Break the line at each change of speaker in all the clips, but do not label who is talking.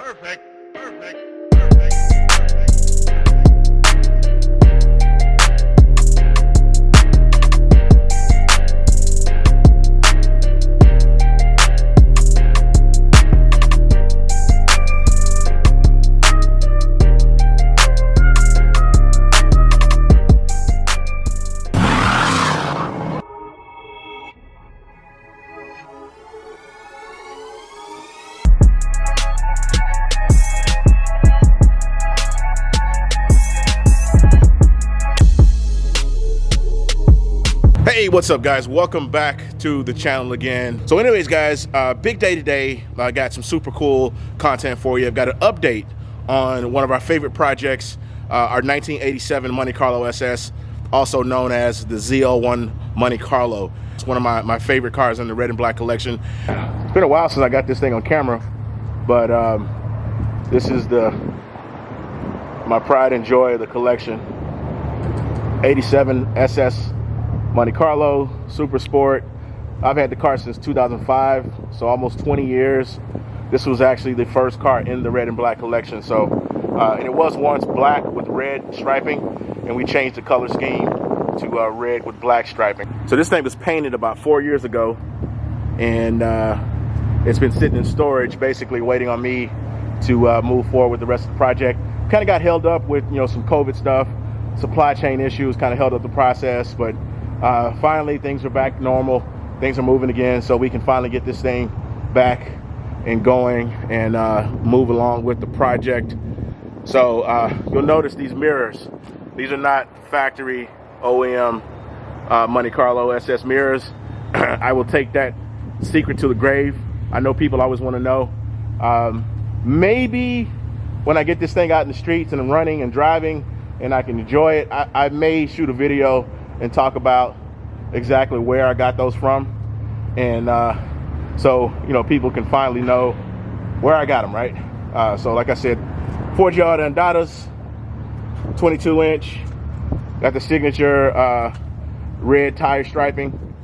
Perfect. Hey, what's up guys? Welcome back to the channel again. So anyways guys, big day today. I got some super cool content for you. I've got an update on one of our favorite projects, our 1987 Monte Carlo SS, also known as the ZL1 Monte Carlo. It's one of my favorite cars in the red and black collection. It's been a while since I got this thing on camera, but this is my pride and joy of the collection. 87 SS Monte Carlo, super sport. I've had the car since 2005, so almost 20 years. This was actually the first car in the red and black collection. So, and it was once black with red striping, and we changed the color scheme to red with black striping. So this thing was painted about 4 years ago, and it's been sitting in storage, basically waiting on me to move forward with the rest of the project. Kind of got held up with some COVID stuff, supply chain issues, kind of held up the process, but finally things are back normal. Things are moving again, so we can finally get this thing back and going and move along with the project. So you'll notice these mirrors. These are not factory OEM Monte Carlo SS mirrors. I will take that secret to the grave. I know people always want to know. Maybe when I get this thing out in the streets and I'm running and driving and I can enjoy it, I may shoot a video and talk about exactly where I got those from, and so people can finally know where I got them, right? So like I said, Ford Giada and Dadas, 22-inch, got the signature red tire striping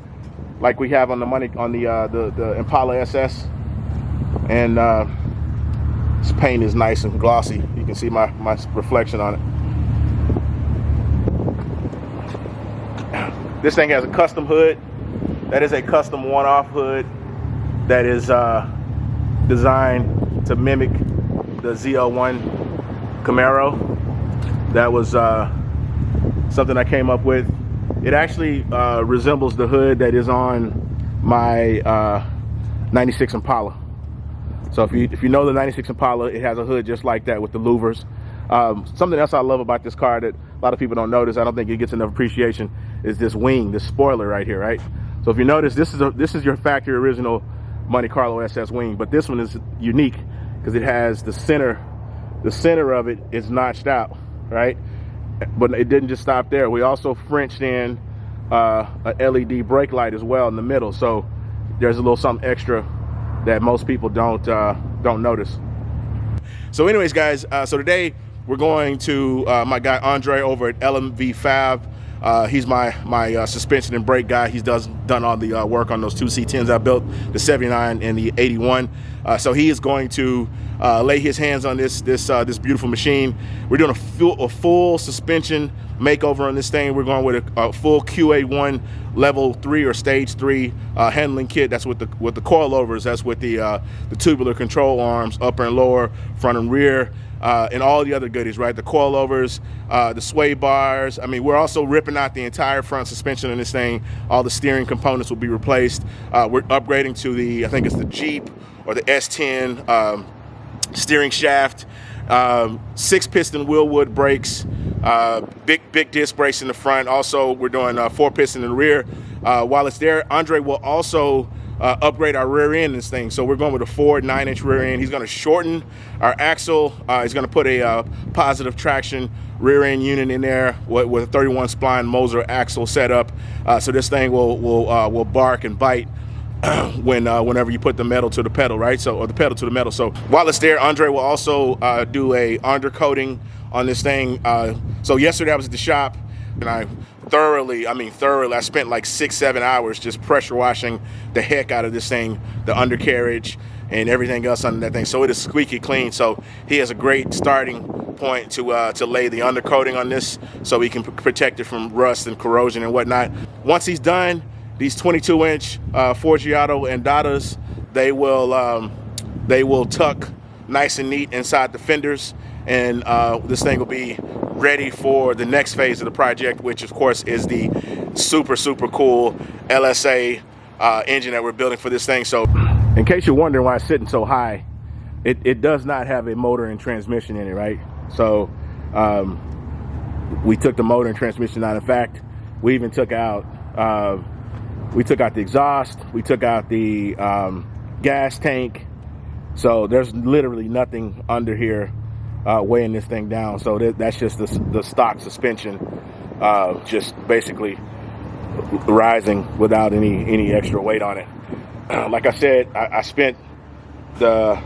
like we have on the Impala SS, and this paint is nice and glossy. You can see my reflection on it. This thing has a custom hood. That is a custom one-off hood that is designed to mimic the ZL1 Camaro. That was something I came up with. It actually resembles the hood that is on my 96 Impala. So if you know the 96 Impala, it has a hood just like that with the louvers. Something else I love about this car that a lot of people don't notice, I don't think it gets enough appreciation, is this wing, this spoiler right here, right? So if you notice, this is your factory original Monte Carlo SS wing, but this one is unique because it has the center of it is notched out, right? But it didn't just stop there. We also Frenched in a LED brake light as well in the middle, so there's a little something extra that most people don't notice. So anyways guys, so today we're going to my guy Andre over at LMV Fab. He's my suspension and brake guy. He's done all the work on those two C10s I built, the 79 and the 81. So he is going to lay his hands on this beautiful machine. We're doing a full suspension makeover on this thing. We're going with a full QA1 level 3 or stage 3 handling kit. That's with the coilovers. That's with the tubular control arms, upper and lower, front and rear. And all the other goodies, right? The coilovers, the sway bars. I mean, we're also ripping out the entire front suspension in this thing. All the steering components will be replaced. We're upgrading to I think it's the Jeep or the S10 steering shaft. 6-piston Willwood brakes, big disc brakes in the front. Also, we're doing 4-piston in the rear. While it's there, Andre will also upgrade our rear end in this thing. So we're going with a Ford 9-inch rear end. He's going to shorten our axle. He's going to put a positive traction rear end unit in there with a 31 spline Moser axle setup. So this thing will bark and bite whenever you put the metal to the pedal, right? So, or the pedal to the metal. So while it's there, Andre will also do a undercoating on this thing. So yesterday I was at the shop and I thoroughly, I spent like 6-7 hours just pressure washing the heck out of this thing, the undercarriage, and everything else under that thing. So it is squeaky clean. So he has a great starting point to lay the undercoating on this, so he can protect it from rust and corrosion and whatnot. Once he's done, these 22-inch Forgiato Andatas, they will tuck nice and neat inside the fenders, and this thing will be ready for the next phase of the project, which of course is the super cool LSA engine that we're building for this thing. So in case you're wondering why it's sitting so high, it does not have a motor and transmission in it, right? So we took the motor and transmission out. In fact, we even took out the exhaust, we took out the gas tank. So there's literally nothing under here weighing this thing down. So that's just the stock suspension, just basically rising without any extra weight on it. Like I said, I spent the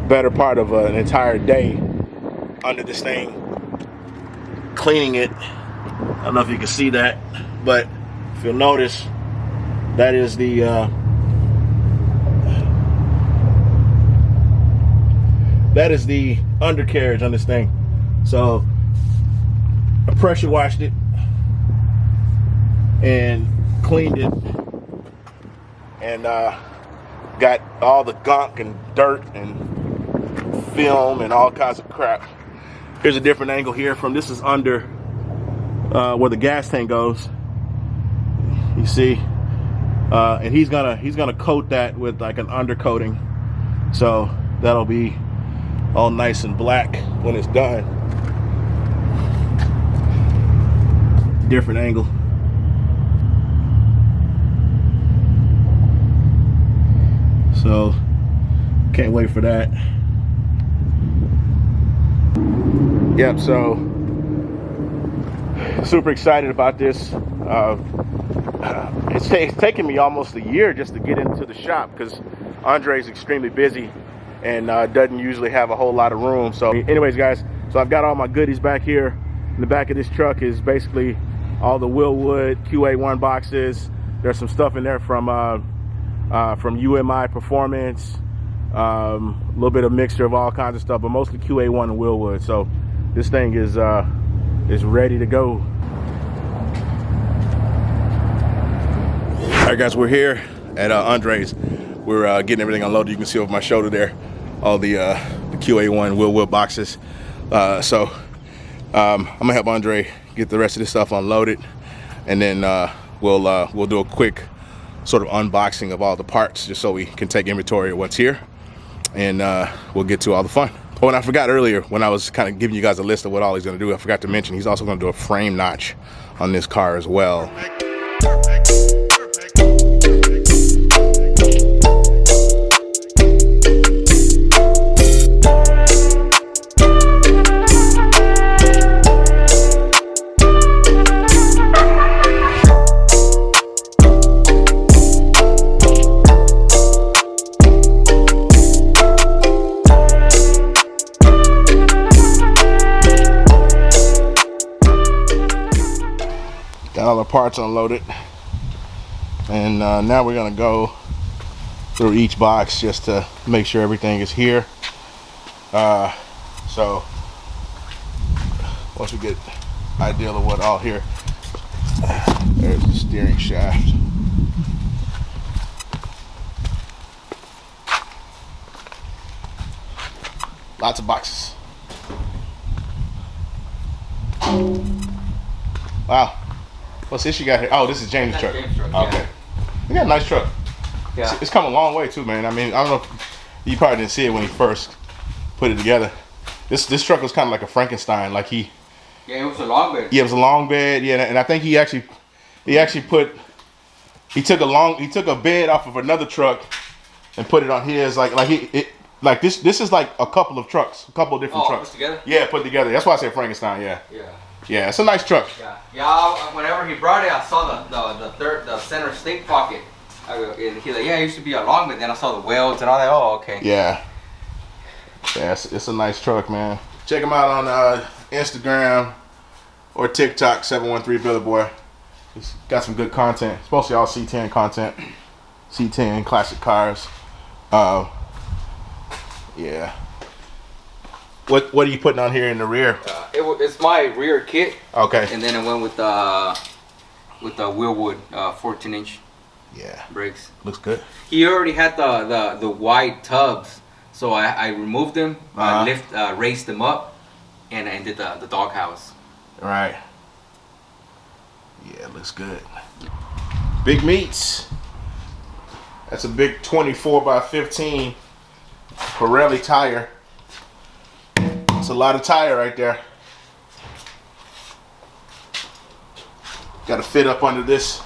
better part of an entire day under this thing, cleaning it. I don't know if you can see that, but if you'll notice, that is the undercarriage on this thing. So I pressure washed it and cleaned it, and got all the gunk and dirt and film and all kinds of crap. Here's a different angle here from, this is under where the gas tank goes. You see, and he's gonna coat that with like an undercoating, so that'll be all nice and black when it's done. Different angle. So can't wait for that. Yep, so super excited about this. It's taken me almost a year just to get into the shop, because Andre's extremely busy and doesn't usually have a whole lot of room. So anyways, guys, so I've got all my goodies back here. In the back of this truck is basically all the Willwood QA1 boxes. There's some stuff in there from UMI Performance, a little bit of mixture of all kinds of stuff, but mostly QA1 and Willwood. So this thing is ready to go. All right, guys, we're here at Andre's. We're getting everything unloaded. You can see over my shoulder there, all the QA1 Willwood boxes. So I'm gonna help Andre get the rest of this stuff unloaded, and then we'll do a quick sort of unboxing of all the parts, just so we can take inventory of what's here, and we'll get to all the fun. Oh, and I forgot earlier when I was kind of giving you guys a list of what all he's gonna do, I forgot to mention he's also gonna do a frame notch on this car as well. Got all the parts unloaded, and now we're gonna go through each box just to make sure everything is here. So once we get an idea of what all here, there's the steering shaft. Lots of boxes. Wow. What's this you got here? Oh, this is James' truck.
James' truck,
okay.
yeah.
You got a nice truck.
Yeah.
It's come a long way too, man. I mean, I don't know if you probably didn't see it when he first put it together. This truck was kind of like a Frankenstein. Like
Yeah, it was a long bed.
Yeah, it was a long bed. Yeah, and I think he took a bed off of another truck and put it on his. Like this is like a couple of trucks, a couple of different trucks.
Put together?
Yeah, put together. That's why I said Frankenstein. Yeah.
Yeah.
Yeah, it's a nice truck.
Yeah. Whenever he brought it, I saw the center stink pocket. He's like, yeah, it used to be a long bed. Then I saw the welds and all that. Oh, okay.
Yeah. Yeah, it's a nice truck, man. Check him out on Instagram or TikTok, 713 Billy Boy. He's got some good content. It's mostly all C10 content. C10 classic cars. Yeah. What are you putting on here in the rear?
It's my rear kit.
Okay.
And then it went with the Wheelwood 14-inch.
Yeah.
Brakes.
Looks good.
He already had the wide tubs, so I removed them, raised them up, and did the doghouse.
Right. Yeah, looks good. Big meats. That's a big 24 by 15 Pirelli tire. It's a lot of tire right there. Got to fit up under this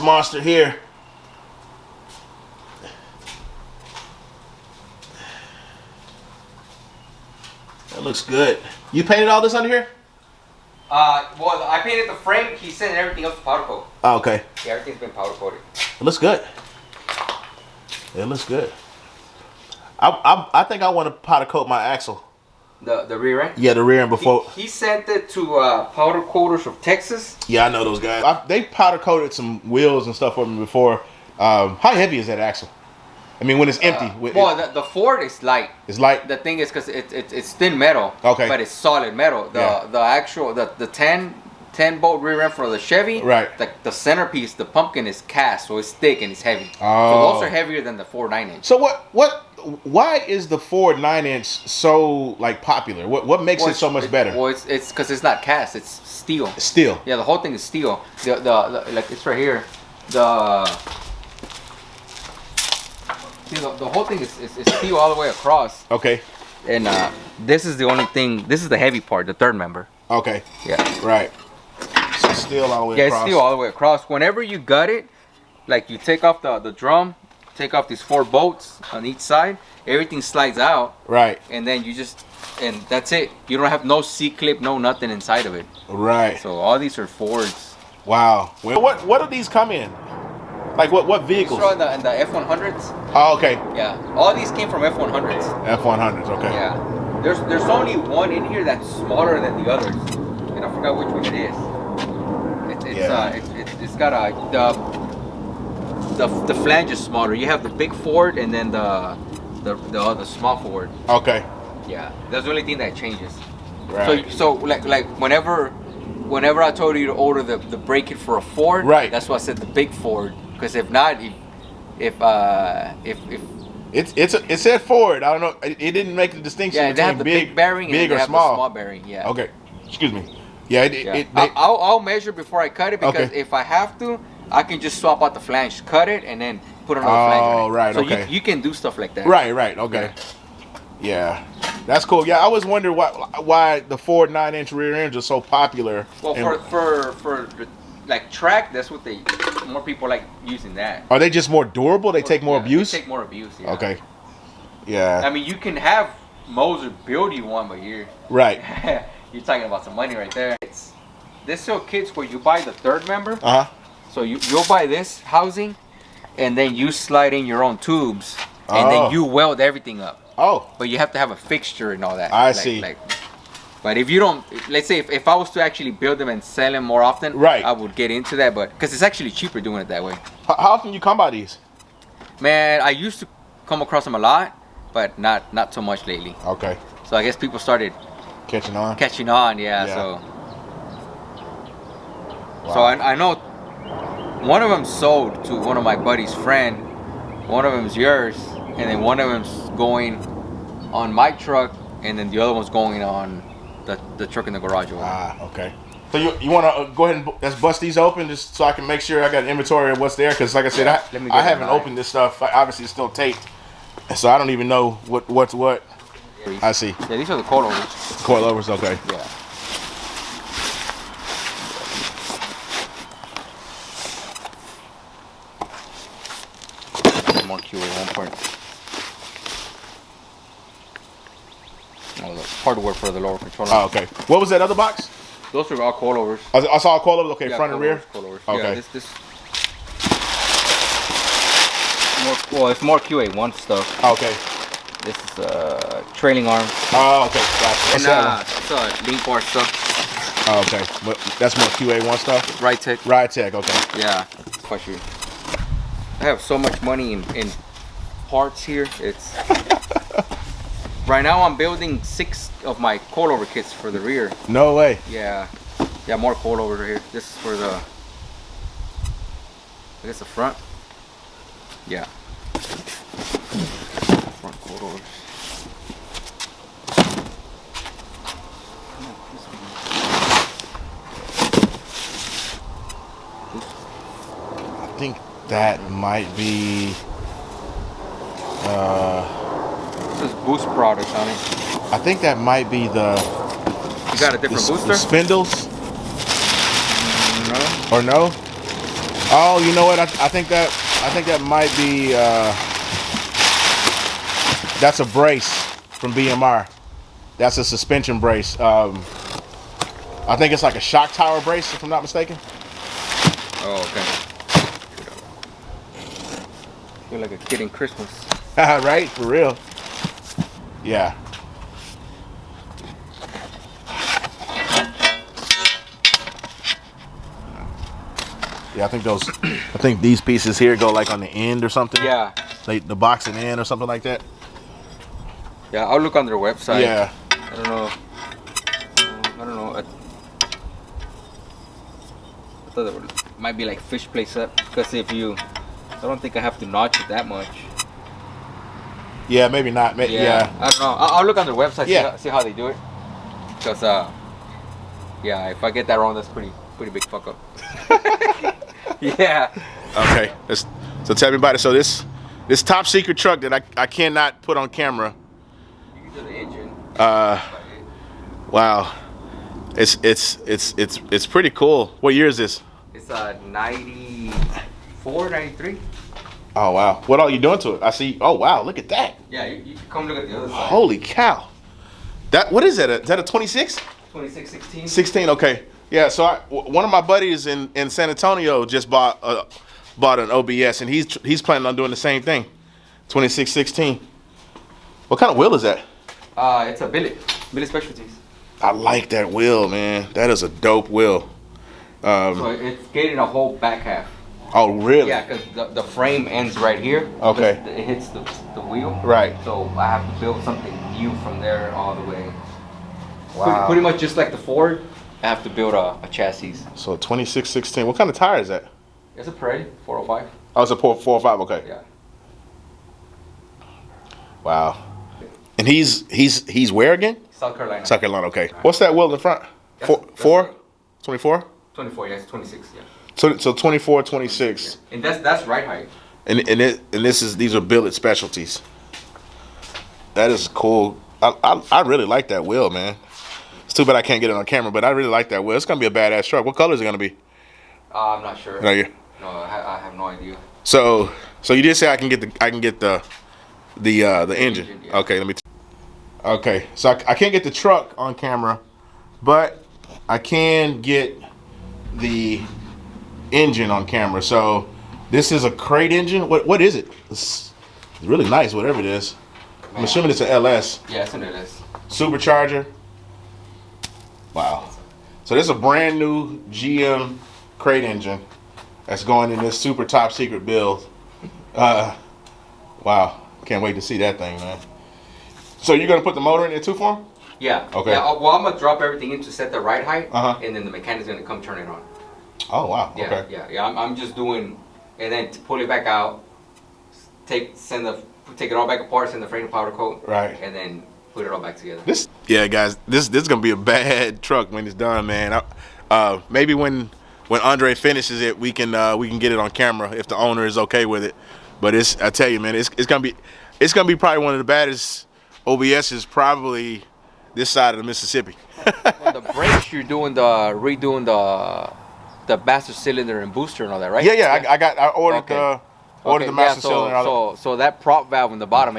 monster here. That looks good. You painted all this under here?
Well, I painted the frame. He sent everything else to powder coat.
Oh, okay.
Yeah, everything's been powder coated.
It looks good. It looks good. I think I want to powder coat my axle.
The rear end?
Yeah, the rear end before.
He sent it to powder coaters of Texas.
Yeah, I know those guys. They powder coated some wheels and stuff for me before. How heavy is that axle? I mean, when it's empty.
Well, the Ford is light.
It's light.
The thing is, because it's thin metal.
Okay.
But it's solid metal. The actual the 10 bolt rear end for the Chevy.
Right.
The centerpiece, the pumpkin is cast, so it's thick and it's heavy.
Oh.
So those are heavier than the Ford 9-inch.
So why is the Ford 9-inch so like popular? What makes it so much better?
Well, it's because it's not cast. It's steel.
Steel.
Yeah, the whole thing is steel. The like it's right here. The whole thing is steel all the way across.
Okay.
And this is the only thing. This is the heavy part, the third member.
Okay.
Yeah.
Right. So steel all the way across.
Yeah, it's steel all the way across. Whenever you gut it, like you take off the drum, take off these 4 bolts on each side, everything slides out.
Right.
And then and that's it. You don't have no C-clip, no nothing inside of it.
Right.
So all these are Fords.
Wow. Well, what do these come in? Like what vehicles?
These are in the F100s.
Oh, okay.
Yeah. All these came from F100s.
F100s. Okay.
Yeah. There's only one in here that's smaller than the others, and I forgot which one it is. It's got the flange is smaller. You have the big Ford and then the small Ford.
Okay.
Yeah, that's the only thing that changes.
Right.
So like whenever I told you to order the brake kit for a Ford,
right?
That's why I said the big Ford, because if not, if
it said Ford. I don't know. It didn't make the distinction
between
they have the
big bearing
big
and
or small.
The small bearing. Yeah.
Okay. Excuse me. Yeah.
I'll measure before I cut it, because if I have to, I can just swap out the flange, cut it, and then put another flange on it.
Oh, right.
So
okay.
you can do stuff like that.
Right. Okay. Yeah. That's cool. Yeah, I always wondered why the Ford 9-inch rear ends are so popular.
Well, for like track, that's what more people like using that.
Are they just more durable? They take more abuse?
They take more abuse, yeah.
Okay. Yeah.
I mean, you can have Moser build you one, but you're talking about some money right there. This sell kits where you buy the third member. So you'll buy this housing, and then you slide in your own tubes, and then you weld everything up.
Oh.
But you have to have a fixture and all that.
I see.
But if you don't, let's say if I was to actually build them and sell them more often, I would get into that. But because it's actually cheaper doing it that way.
How often you come by these?
Man, I used to come across them a lot, but not so much lately.
Okay.
So I guess people started
catching on.
Yeah. So. Wow. So I know one of them sold to one of my buddy's friend. One of them's yours, and then one of them's going on my truck, and then the other one's going on the truck in the garage.
Okay. So you want to go ahead and let's bust these open just so I can make sure I got an inventory of what's there, because like I said, I haven't opened this stuff. Obviously, it's still taped, so I don't even know what's what. Yeah, I see.
Yeah, these are the coilovers.
Coilovers, okay.
Yeah. More QA, one part. Oh, the hardware for the lower controller.
Oh, okay. What was that other box?
Those are all coilovers.
I saw coilovers. Okay,
yeah,
front and rear.
Coilovers.
Okay.
Yeah, this. It's more QA1 stuff.
Okay.
This is trailing arm.
Oh, okay. Gotcha.
It's link bar stuff.
Oh, okay. That's more QA1 stuff.
Ride Tech.
Okay.
Yeah. Quite sure. I have so much money in parts here. It's Right now I'm building 6 of my coilover kits for the rear.
No way.
Yeah. Yeah, more coilovers right here. This is for the, I guess the front. Yeah. Front coilovers.
I think that might be
This is boost products on it.
I think that might be the
You got a different booster?
the spindles.
No.
Or no? Oh, you know what? I think that might be that's a brace from BMR. That's a suspension brace. I think it's like a shock tower brace, if I'm not mistaken.
Oh, okay. Feel like a kid in Christmas.
Right? For real. Yeah. Yeah, I think these pieces here go like on the end or something.
Yeah.
Like the boxing end or something like that.
Yeah, I'll look on their website.
Yeah.
I don't know. I thought it might be like fish play set, because I don't think I have to notch it that much.
Yeah, maybe not. Yeah.
I don't know. I'll look on their website.
Yeah.
See how they do it. Because yeah, if I get that wrong, that's pretty big fuck up. Yeah.
Okay. So tell me about it. So this top secret truck that I cannot put on camera.
You can do the engine.
Wow. It's pretty cool. What year is this?
It's 94, 93.
Oh wow. What all you doing to it? I see. Oh wow. Look at that.
Yeah, you come look at the other side.
Holy cow. What is that? Is that a 26?
26, 16.
16. Okay. Yeah. So one of my buddies in San Antonio just bought an OBS, and he's planning on doing the same thing. 26, 16. What kind of wheel is that?
It's a billet specialties.
I like that wheel, man. That is a dope wheel.
So it's getting a whole back half.
Oh, really?
Yeah, because the frame ends right here.
Okay.
It hits the wheel.
Right.
So I have to build something new from there all the way.
Wow.
Pretty much just like the Ford, I have to build a chassis.
So 26, 16. What kind of tire is that?
It's a Pirelli 405.
Oh, it's a 405. Okay.
Yeah.
Wow. And he's where again?
South Carolina.
South Carolina. Okay. What's that wheel in the front?
That's
4? 24?
24. Yeah, it's 26. Yeah.
So 24, 26.
And that's right height.
And these are billet specialties. That is cool. I really like that wheel, man. It's too bad I can't get it on camera, but I really like that wheel. It's gonna be a badass truck. What color is it gonna be?
I'm not sure.
No, you.
No, I have no idea.
So you did say I can get the engine.
Yeah.
Okay, let me. Okay, so I can't get the truck on camera, but I can get the engine on camera. So this is a crate engine. What is it? It's really nice, whatever it is. I'm assuming it's an LS.
Yeah, it's an LS.
Supercharger. Wow. So this is a brand new GM crate engine that's going in this super top secret build. Wow. Can't wait to see that thing, man. So you're gonna put the motor in there too for him?
Yeah.
Okay.
Yeah, well, I'm gonna drop everything in to set the right height,
Uh-huh.
and then the mechanic's gonna come turn it on.
Oh wow.
Yeah,
Okay.
yeah. I'm just doing, and then to pull it back out, take it all back apart, send the frame to powder coat,
Right.
and then put it all back together.
Yeah, guys, this is gonna be a bad truck when it's done, man. Maybe when Andre finishes it, we can get it on camera if the owner is okay with it. But I tell you, man, it's gonna be probably one of the baddest OBSs probably this side of the Mississippi.
On the brakes, you're redoing the master cylinder and booster and all that, right?
Yeah. I ordered
Okay.
the master cylinder. And all
So that prop valve in the bottom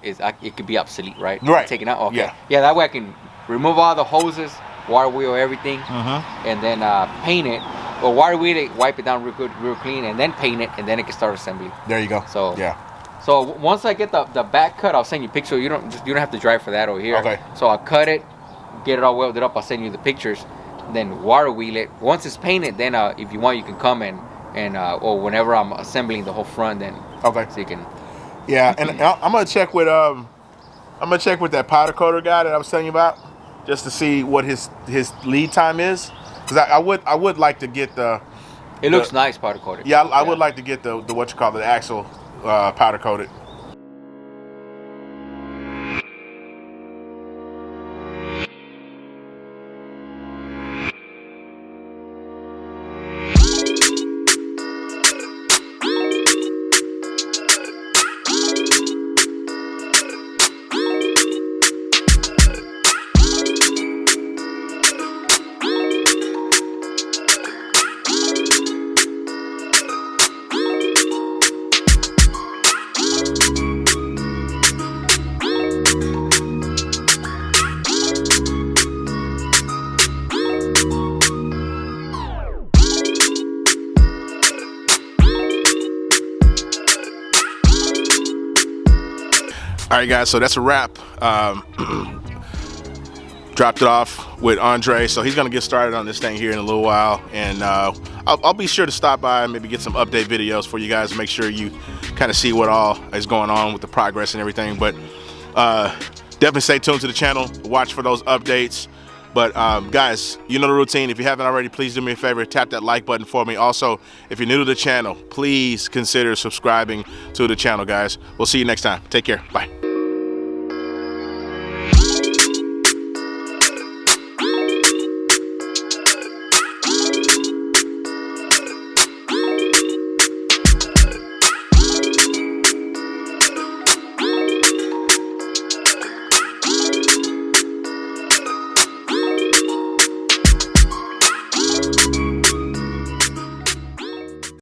it could be obsolete, right?
Right.
Taken out. Okay.
Yeah.
Yeah. That way I can remove all the hoses, water wheel, everything,
Mm-hmm.
and then paint it. Or water wheel it, wipe it down real good, real clean, and then paint it, and then it can start assembly.
There you go.
So
yeah.
So once I get the back cut, I'll send you pictures. You don't have to drive for that over here.
Okay.
So I'll cut it, get it all welded up. I'll send you the pictures. Then water wheel it. Once it's painted, then if you want, you can come and or whenever I'm assembling the whole front, then
Okay.
so you can.
Yeah, and I'm gonna check with I'm gonna check with that powder coater guy that I was telling you about, just to see what his lead time is. Because I would like to get the.
It looks nice powder coated.
Yeah, I would like to get the what you call the axle powder coated. All right, guys, so that's a wrap. Dropped it off with Andre, so he's gonna get started on this thing here in a little while, and I'll be sure to stop by and maybe get some update videos for you guys to make sure you kind of see what all is going on with the progress and everything. But definitely stay tuned to the channel, watch for those updates. But guys, you know the routine. If you haven't already, please do me a favor, tap that like button for me. Also, if you're new to the channel, please consider subscribing to the channel, guys. We'll see you next time. Take care. Bye.